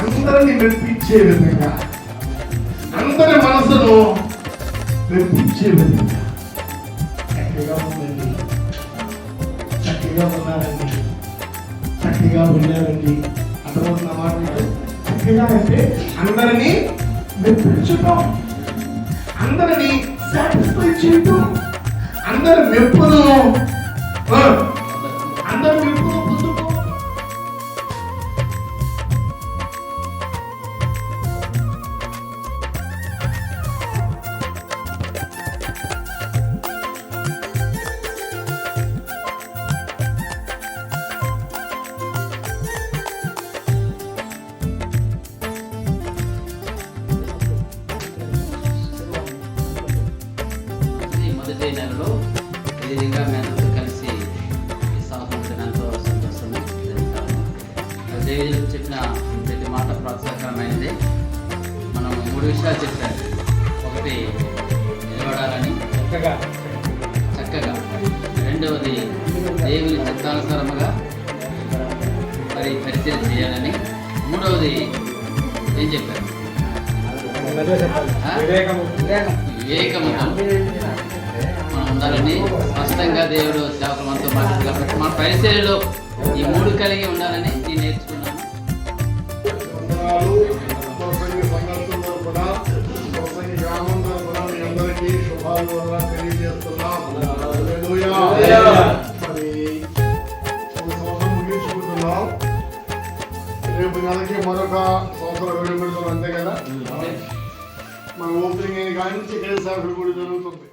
అందరిని మెప్పించే విధంగా, అందరి మనసును మెప్పించే విధంగా చక్కగా ఉందండి, చక్కగా ఉన్నారండి, చక్కగా ఉన్నారండి. అర్థమవుతున్న మాట చక్కగా అంటే అందరినీ మెప్పించటం, అందరినీ సాటిస్ఫై చేయటం, అందరి మెప్పును పొందుకో. మొదటి నెలలో ఈ విధంగా మేమంతా కలిసి ఈ సంవత్సరం ఎంతో సంతోషంగా దేవుడు చెప్పిన ప్రతి మాట ప్రోత్సాహకరమైనది. మనం 3 విషయాలు చెప్పారు. ఒకటి నిలబడాలని చక్కగా, రెండవది దేవుని చిత్తానుసారముగా మరి పరిచయం చేయాలని, మూడవది ఏం చెప్పారు? వివేకముతో మనం ఉండాలని స్పష్టంగా దేవుడు సేవకులు మనతో మాట్లాడు కాబట్టి మన పరిచర్యలో ఈ 3 కలిగి ఉండాలని నేను నేర్చుకున్నాను. రేపు నెలకి మరొక సంవత్సరం విడుదల, అంతే కదా. మన ఓపెనింగ్ అయిన కానీ నుంచి ఇక్కడ సేవకులు కూడా జరుగుతుంది.